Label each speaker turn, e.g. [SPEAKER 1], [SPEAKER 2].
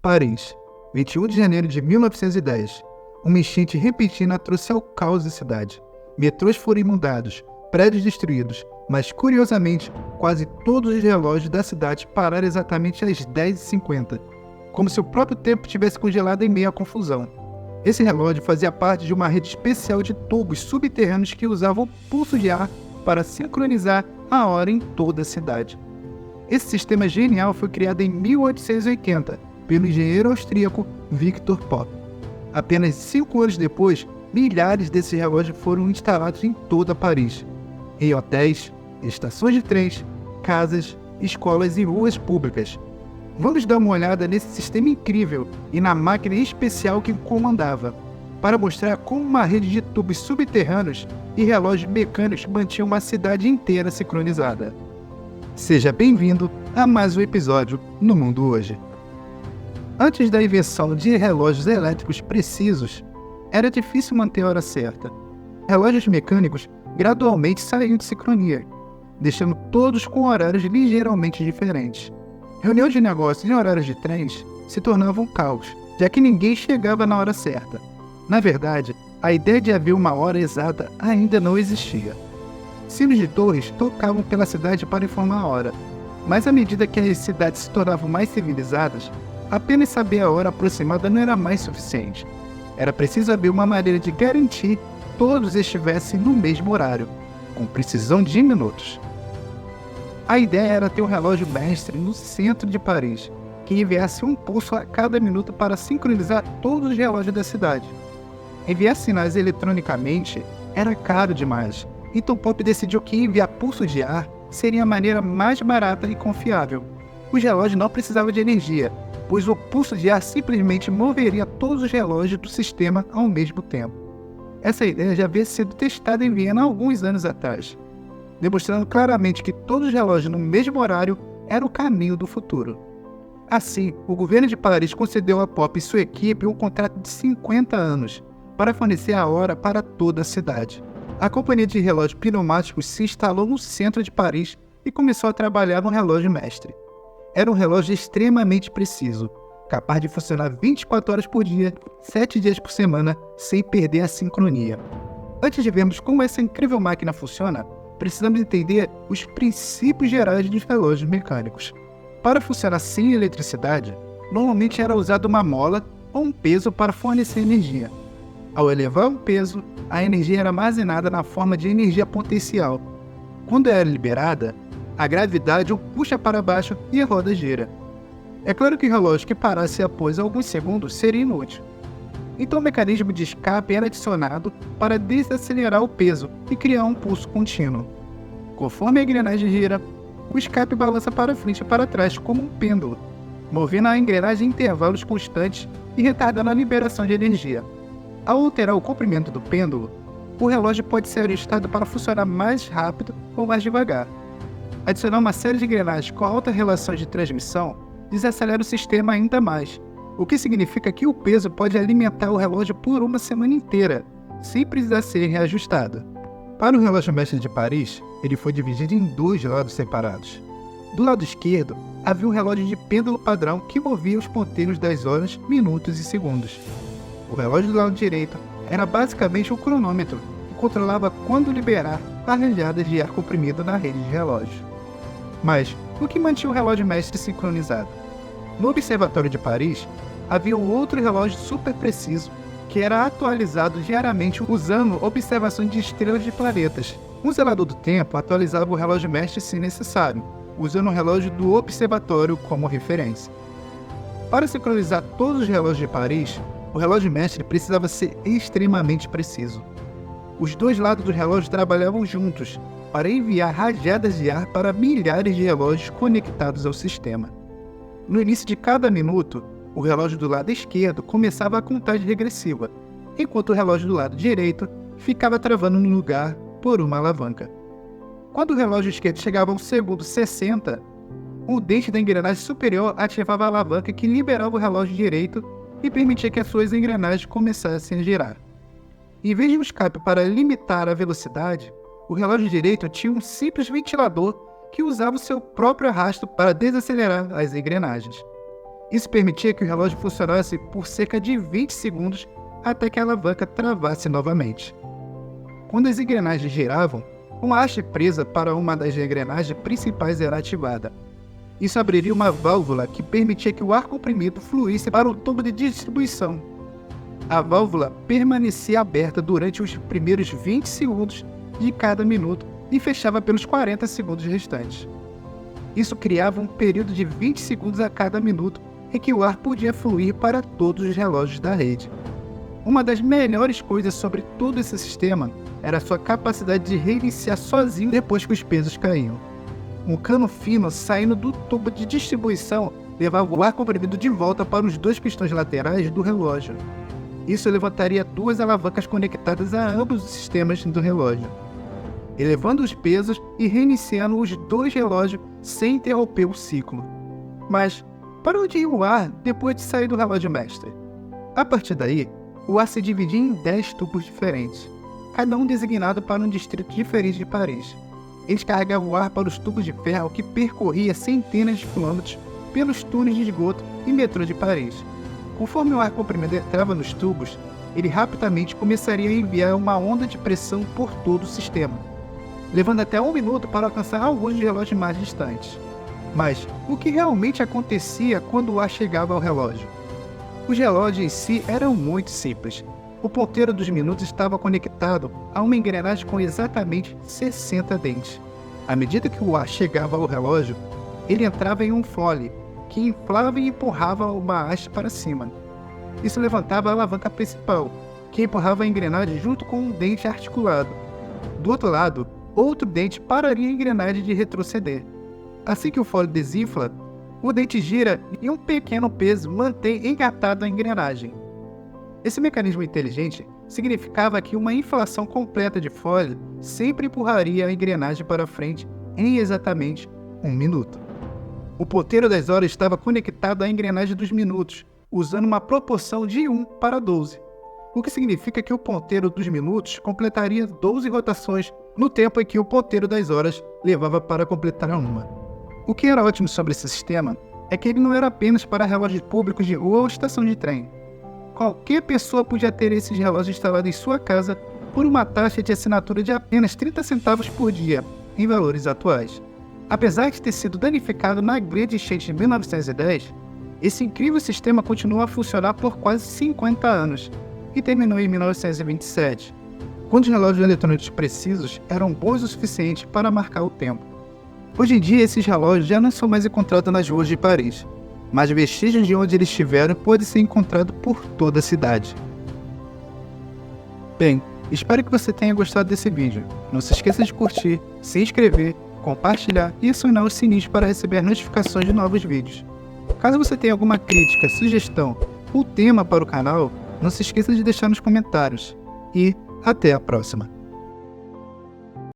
[SPEAKER 1] Paris, 21 de janeiro de 1910. Uma enchente repentina trouxe ao caos da cidade. Metrôs foram inundados, prédios destruídos, mas curiosamente, quase todos os relógios da cidade pararam exatamente às 10h50, como se o próprio tempo tivesse congelado em meio à confusão. Esse relógio fazia parte de uma rede especial de tubos subterrâneos que usavam pulso de ar para sincronizar a hora em toda a cidade. Esse sistema genial foi criado em 1880 pelo engenheiro austríaco Victor Popp. Apenas 5 anos depois, milhares desses relógios foram instalados em toda Paris, em hotéis, estações de trens, casas, escolas e ruas públicas. Vamos dar uma olhada nesse sistema incrível e na máquina especial que comandava, para mostrar como uma rede de tubos subterrâneos e relógios mecânicos mantinha uma cidade inteira sincronizada. Seja bem-vindo a mais um episódio no Mundo Hoje. Antes da invenção de relógios elétricos precisos, era difícil manter a hora certa. Relógios mecânicos gradualmente saíam de sincronia, deixando todos com horários ligeiramente diferentes. Reuniões de negócios e horários de trens se tornavam um caos, já que ninguém chegava na hora certa. Na verdade, a ideia de haver uma hora exata ainda não existia. Sinos de torres tocavam pela cidade para informar a hora, mas à medida que as cidades se tornavam mais civilizadas, apenas saber a hora aproximada não era mais suficiente. Era preciso haver uma maneira de garantir que todos estivessem no mesmo horário, com precisão de minutos. A ideia era ter um relógio mestre no centro de Paris, que enviasse um pulso a cada minuto para sincronizar todos os relógios da cidade. Enviar sinais eletronicamente era caro demais, então Popp decidiu que enviar pulso de ar seria a maneira mais barata e confiável. Os relógios não precisavam de energia, pois o pulso de ar simplesmente moveria todos os relógios do sistema ao mesmo tempo. Essa ideia já havia sido testada em Viena há alguns anos atrás, demonstrando claramente que todos os relógios no mesmo horário era o caminho do futuro. Assim, o governo de Paris concedeu a Popp e sua equipe um contrato de 50 anos para fornecer a hora para toda a cidade. A companhia de relógios pneumáticos se instalou no centro de Paris e começou a trabalhar no relógio mestre. Era um relógio extremamente preciso, capaz de funcionar 24 horas por dia, 7 dias por semana, sem perder a sincronia. Antes de vermos como essa incrível máquina funciona, precisamos entender os princípios gerais dos relógios mecânicos. Para funcionar sem eletricidade, normalmente era usada uma mola ou um peso para fornecer energia. Ao elevar um peso, a energia era armazenada na forma de energia potencial. Quando era liberada, a gravidade o puxa para baixo e a roda gira. É claro que o relógio que parasse após alguns segundos seria inútil. Então o mecanismo de escape era adicionado para desacelerar o peso e criar um pulso contínuo. Conforme a engrenagem gira, o escape balança para frente e para trás como um pêndulo, movendo a engrenagem em intervalos constantes e retardando a liberação de energia. Ao alterar o comprimento do pêndulo, o relógio pode ser ajustado para funcionar mais rápido ou mais devagar. Adicionar uma série de engrenagens com alta relação de transmissão desacelera o sistema ainda mais, o que significa que o peso pode alimentar o relógio por uma semana inteira, sem precisar ser reajustado. Para o relógio mestre de Paris, ele foi dividido em 2 lados separados. Do lado esquerdo, havia um relógio de pêndulo padrão que movia os ponteiros das horas, minutos e segundos. O relógio do lado direito era basicamente um cronômetro que controlava quando liberar carregadas de ar comprimido na rede de relógios. Mas o que mantinha o relógio mestre sincronizado? No Observatório de Paris, havia um outro relógio super preciso que era atualizado diariamente usando observações de estrelas de planetas. Um zelador do tempo atualizava o relógio mestre se necessário, usando o relógio do observatório como referência. Para sincronizar todos os relógios de Paris, o relógio mestre precisava ser extremamente preciso. Os 2 lados do relógio trabalhavam juntos para enviar rajadas de ar para milhares de relógios conectados ao sistema. No início de cada minuto, o relógio do lado esquerdo começava a contagem regressiva, enquanto o relógio do lado direito ficava travando no lugar por uma alavanca. Quando o relógio esquerdo chegava ao segundo 60, o dente da engrenagem superior ativava a alavanca que liberava o relógio direito e permitia que as suas engrenagens começassem a girar. Em vez de um escape para limitar a velocidade, o relógio direito tinha um simples ventilador que usava o seu próprio arrasto para desacelerar as engrenagens. Isso permitia que o relógio funcionasse por cerca de 20 segundos até que a alavanca travasse novamente. Quando as engrenagens giravam, uma haste presa para uma das engrenagens principais era ativada. Isso abriria uma válvula que permitia que o ar comprimido fluísse para o tubo de distribuição. A válvula permanecia aberta durante os primeiros 20 segundos de cada minuto e fechava pelos 40 segundos restantes. Isso criava um período de 20 segundos a cada minuto em que o ar podia fluir para todos os relógios da rede. Uma das melhores coisas sobre todo esse sistema era sua capacidade de reiniciar sozinho depois que os pesos caíam. Um cano fino saindo do tubo de distribuição levava o ar comprimido de volta para os dois pistões laterais do relógio. Isso levantaria duas alavancas conectadas a ambos os sistemas do relógio, elevando os pesos e reiniciando os dois relógios sem interromper o ciclo. Mas, para onde ia o ar depois de sair do relógio mestre? A partir daí, o ar se dividia em 10 tubos diferentes, cada um designado para um distrito diferente de Paris. Eles carregavam o ar para os tubos de ferro que percorria centenas de quilômetros pelos túneis de esgoto e metrô de Paris. Conforme o ar comprimido entrava nos tubos, ele rapidamente começaria a enviar uma onda de pressão por todo o sistema, levando até 1 minuto para alcançar alguns relógios mais distantes. Mas o que realmente acontecia quando o ar chegava ao relógio? Os relógios em si eram muito simples. O ponteiro dos minutos estava conectado a uma engrenagem com exatamente 60 dentes. À medida que o ar chegava ao relógio, ele entrava em um fole, que inflava e empurrava uma haste para cima. Isso levantava a alavanca principal, que empurrava a engrenagem junto com um dente articulado. Do outro lado, outro dente pararia a engrenagem de retroceder. Assim que o fole desinfla, o dente gira e um pequeno peso mantém engatado a engrenagem. Esse mecanismo inteligente significava que uma inflação completa de fole sempre empurraria a engrenagem para frente em exatamente 1 minuto. O ponteiro das horas estava conectado à engrenagem dos minutos, usando uma proporção de 1 para 12, o que significa que o ponteiro dos minutos completaria 12 rotações no tempo em que o ponteiro das horas levava para completar uma. O que era ótimo sobre esse sistema é que ele não era apenas para relógios públicos de rua ou estação de trem. Qualquer pessoa podia ter esses relógios instalados em sua casa por uma taxa de assinatura de apenas 30 centavos por dia, em valores atuais. Apesar de ter sido danificado na grande enchente de 1910, esse incrível sistema continuou a funcionar por quase 50 anos e terminou em 1927, quando os relógios eletrônicos precisos eram bons o suficiente para marcar o tempo. Hoje em dia, esses relógios já não são mais encontrados nas ruas de Paris, mas vestígios de onde eles estiveram podem ser encontrados por toda a cidade. Bem, espero que você tenha gostado desse vídeo. Não se esqueça de curtir, se inscrever, compartilhar e acionar os sininhos para receber notificações de novos vídeos. Caso você tenha alguma crítica, sugestão ou tema para o canal, não se esqueça de deixar nos comentários. E até a próxima!